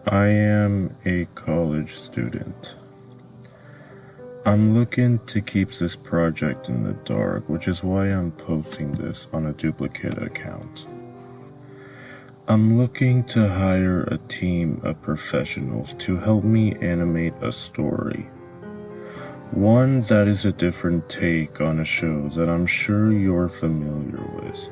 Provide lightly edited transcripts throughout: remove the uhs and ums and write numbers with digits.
I am a college student. I'm looking to keep this project in the dark, which is why I'm posting this on a duplicate account. I'm looking to hire a team of professionals to help me animate a story. One that is a different take on a show that I'm sure you're familiar with.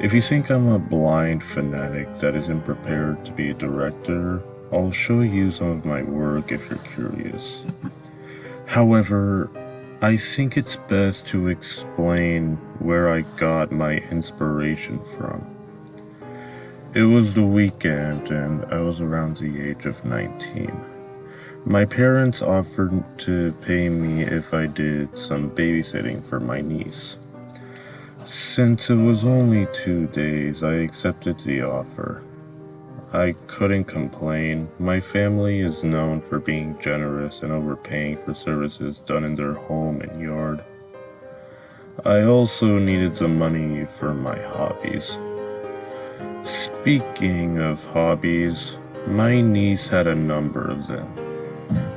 If you think I'm a blind fanatic that isn't prepared to be a director, I'll show you some of my work if you're curious. However, I think it's best to explain where I got my inspiration from. It was the weekend and I was around the age of 19. My parents offered to pay me if I did some babysitting for my niece. Since it was only 2 days, I accepted the offer. I couldn't complain. My family is known for being generous and overpaying for services done in their home and yard. I also needed the money for my hobbies. Speaking of hobbies, my niece had a number of them.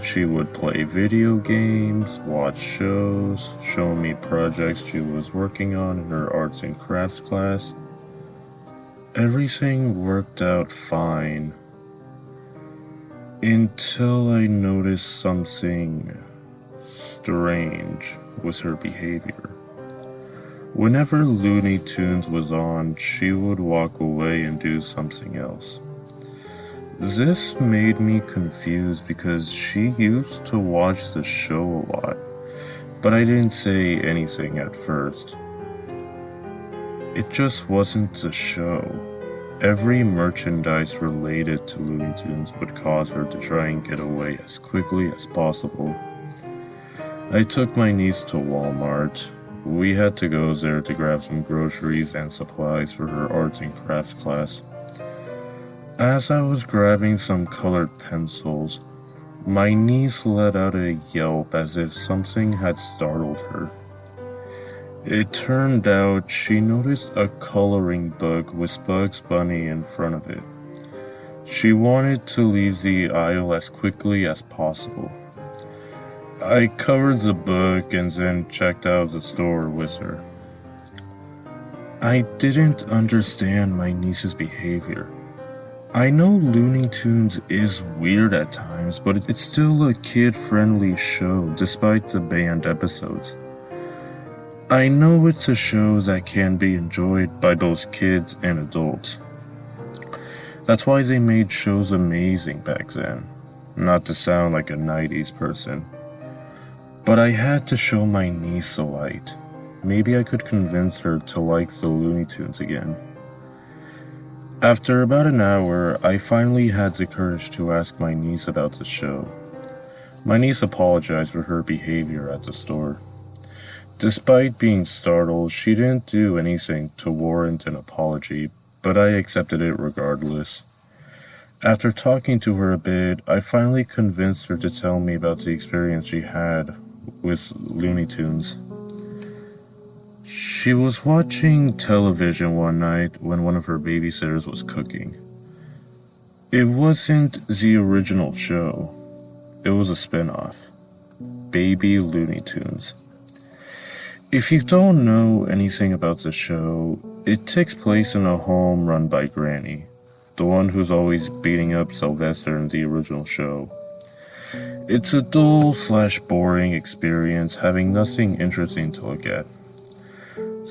She would play video games, watch shows, show me projects she was working on in her arts and crafts class. Everything worked out fine until I noticed something strange with her behavior. Whenever Looney Tunes was on, she would walk away and do something else. This made me confused because she used to watch the show a lot, but I didn't say anything at first. It just wasn't the show. Every merchandise related to Looney Tunes would cause her to try and get away as quickly as possible. I took my niece to Walmart. We had to go there to grab some groceries and supplies for her arts and crafts class. As I was grabbing some colored pencils, my niece let out a yelp as if something had startled her. It turned out she noticed a coloring book with Bugs Bunny in front of it. She wanted to leave the aisle as quickly as possible. I covered the book and then checked out of the store with her. I didn't understand my niece's behavior. I know Looney Tunes is weird at times, but it's still a kid-friendly show despite the banned episodes. I know it's a show that can be enjoyed by both kids and adults. That's why they made shows amazing back then. Not to sound like a 90s person. But I had to show my niece the light. Maybe I could convince her to like the Looney Tunes again. After about an hour, I finally had the courage to ask my niece about the show. My niece apologized for her behavior at the store. Despite being startled, she didn't do anything to warrant an apology, but I accepted it regardless. After talking to her a bit, I finally convinced her to tell me about the experience she had with Looney Tunes. She was watching television one night when one of her babysitters was cooking. It wasn't the original show. It was a spin-off. Baby Looney Tunes. If you don't know anything about the show, it takes place in a home run by Granny, the one who's always beating up Sylvester in the original show. It's a dull/boring experience, having nothing interesting to look at.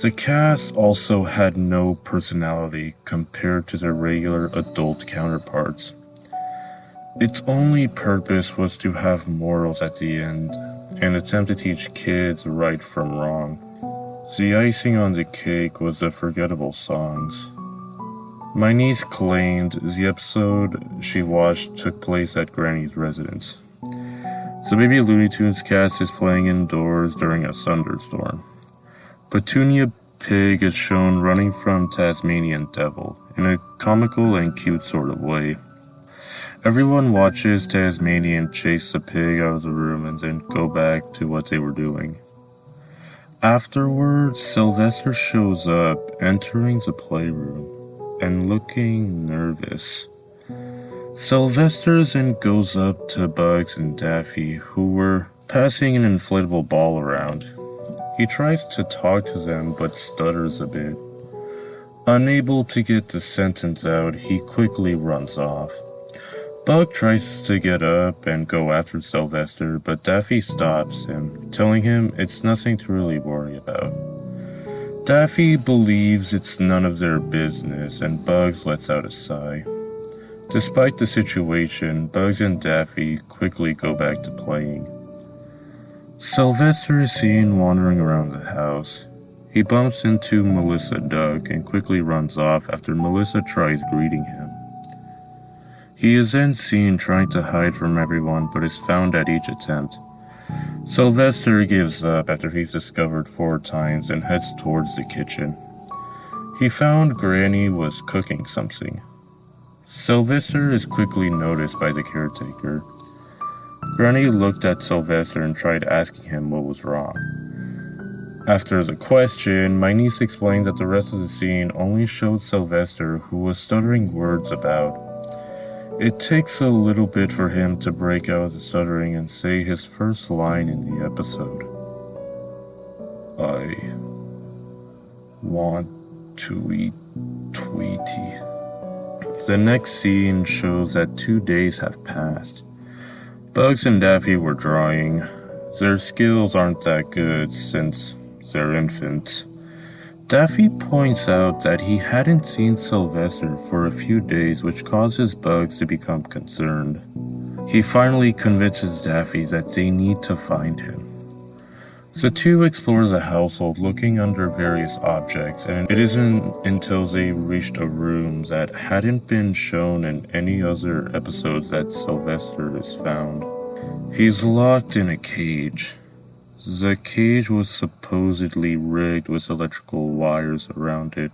The cast also had no personality compared to their regular adult counterparts. Its only purpose was to have morals at the end and attempt to teach kids right from wrong. The icing on the cake was the forgettable songs. My niece claimed the episode she watched took place at Granny's residence. The Baby Looney Tunes cast is playing indoors during a thunderstorm. Petunia Pig is shown running from Tasmanian Devil in a comical and cute sort of way. Everyone watches Tasmanian chase the pig out of the room and then go back to what they were doing. Afterwards, Sylvester shows up, entering the playroom and looking nervous. Sylvester then goes up to Bugs and Daffy, who were passing an inflatable ball around. He tries to talk to them but stutters a bit. Unable to get the sentence out, he quickly runs off. Bug tries to get up and go after Sylvester, but Daffy stops him, telling him it's nothing to really worry about. Daffy believes it's none of their business, and Bugs lets out a sigh. Despite the situation, Bugs and Daffy quickly go back to playing. Sylvester is seen wandering around the house. He bumps into Melissa Duck and quickly runs off after Melissa tries greeting him. He is then seen trying to hide from everyone but is found at each attempt. Sylvester gives up after he's discovered 4 times and heads towards the kitchen. He found Granny was cooking something. Sylvester is quickly noticed by the caretaker. Granny looked at Sylvester and tried asking him what was wrong. After the question, my niece explained that the rest of the scene only showed Sylvester, who was stuttering words about. It takes a little bit for him to break out of the stuttering and say his first line in the episode. I want to eat Tweety. The next scene shows that 2 days have passed. Bugs and Daffy were drawing. Their skills aren't that good since they're infants. Daffy points out that he hadn't seen Sylvester for a few days, which causes Bugs to become concerned. He finally convinces Daffy that they need to find him. The two explore the household looking under various objects, and it isn't until they reached a room that hadn't been shown in any other episodes that Sylvester is found. He's locked in a cage. The cage was supposedly rigged with electrical wires around it,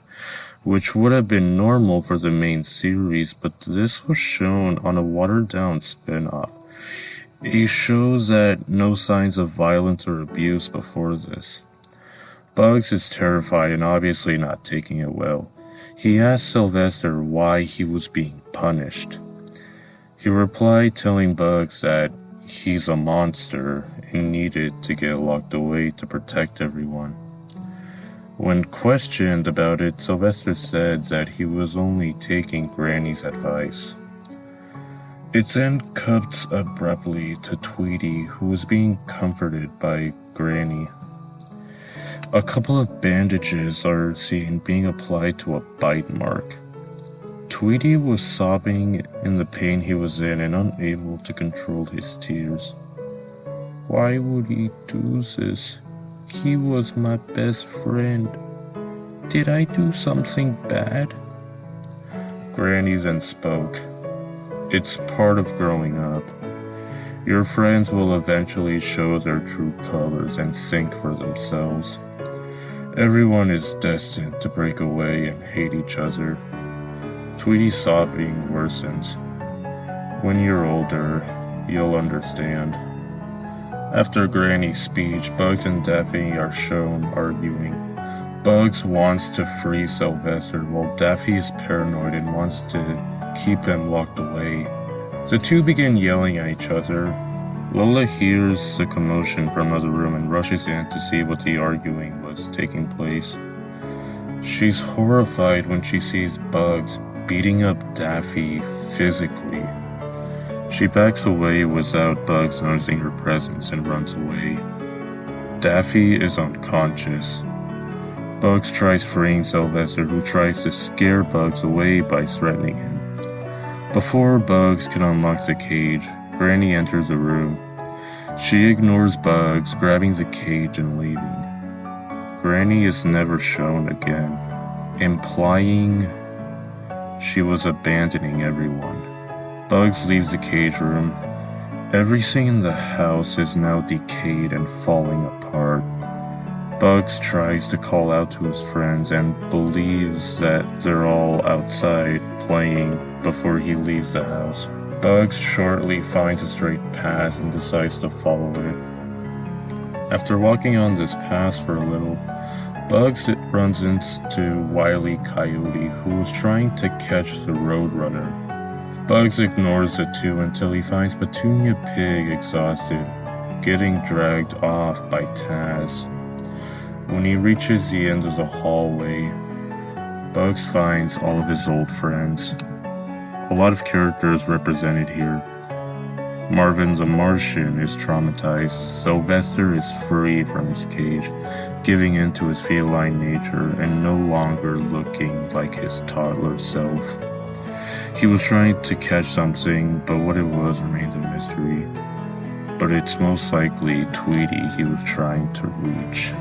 which would have been normal for the main series, but this was shown on a watered-down spin-off. It shows that no signs of violence or abuse before this. Bugs is terrified and obviously not taking it well. He asks Sylvester why he was being punished. He replied telling Bugs that he's a monster and needed to get locked away to protect everyone. When questioned about it, Sylvester said that he was only taking Granny's advice. It then cuts abruptly to Tweety, who was being comforted by Granny. A couple of bandages are seen being applied to a bite mark. Tweety was sobbing in the pain he was in and unable to control his tears. Why would he do this? He was my best friend. Did I do something bad? Granny then spoke. It's part of growing up. Your friends will eventually show their true colors and think for themselves. Everyone is destined to break away and hate each other. Tweety's sobbing worsens. When you're older, you'll understand. After Granny's speech, Bugs and Daffy are shown arguing. Bugs wants to free Sylvester, while Daffy is paranoid and wants to keep him locked away. The two begin yelling at each other. Lola hears the commotion from another room and rushes in to see what the arguing was taking place. She's horrified when she sees Bugs beating up Daffy physically. She backs away without Bugs noticing her presence and runs away. Daffy is unconscious. Bugs tries freeing Sylvester, who tries to scare Bugs away by threatening him. Before Bugs can unlock the cage, Granny enters the room. She ignores Bugs, grabbing the cage and leaving. Granny is never shown again, implying she was abandoning everyone. Bugs leaves the cage room. Everything in the house is now decayed and falling apart. Bugs tries to call out to his friends and believes that they're all outside playing before he leaves the house. Bugs shortly finds a straight path and decides to follow it. After walking on this path for a little, Bugs runs into Wile E. Coyote, who was trying to catch the Roadrunner. Bugs ignores the two until he finds Petunia Pig exhausted, getting dragged off by Taz. When he reaches the end of the hallway, Bugs finds all of his old friends. A lot of characters represented here. Marvin the Martian is traumatized. Sylvester is free from his cage, giving in to his feline nature and no longer looking like his toddler self. He was trying to catch something, but what it was remained a mystery. But it's most likely Tweety he was trying to reach.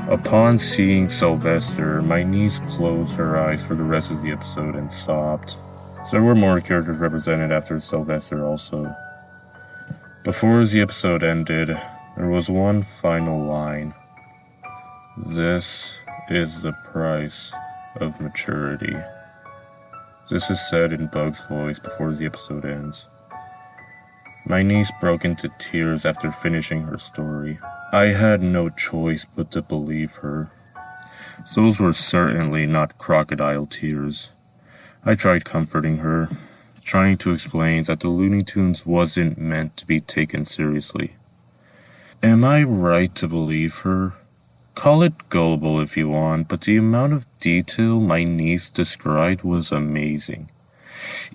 Upon seeing Sylvester, my niece closed her eyes for the rest of the episode and sobbed. There were more characters represented after Sylvester also. Before the episode ended, there was one final line. This is the price of maturity. This is said in Bug's voice before the episode ends. My niece broke into tears after finishing her story. I had no choice but to believe her. Those were certainly not crocodile tears. I tried comforting her, trying to explain that the Looney Tunes wasn't meant to be taken seriously. Am I right to believe her? Call it gullible if you want, but the amount of detail my niece described was amazing.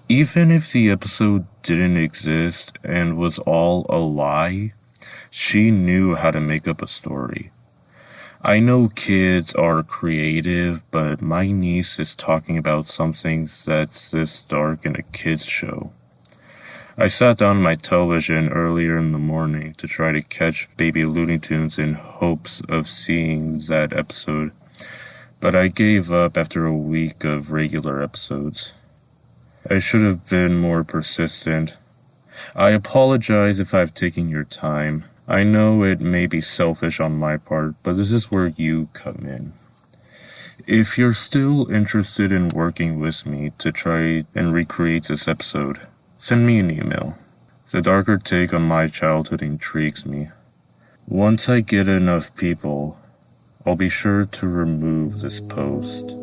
Even if the episode didn't exist and was all a lie, she knew how to make up a story. I know kids are creative, but my niece is talking about something that's this dark in a kid's show. I sat down on my television earlier in the morning to try to catch Baby Looney Tunes in hopes of seeing that episode, but I gave up after a week of regular episodes. I should have been more persistent. I apologize if I've taken your time. I know it may be selfish on my part, but this is where you come in. If you're still interested in working with me to try and recreate this episode, send me an email. The darker take on my childhood intrigues me. Once I get enough people, I'll be sure to remove this post.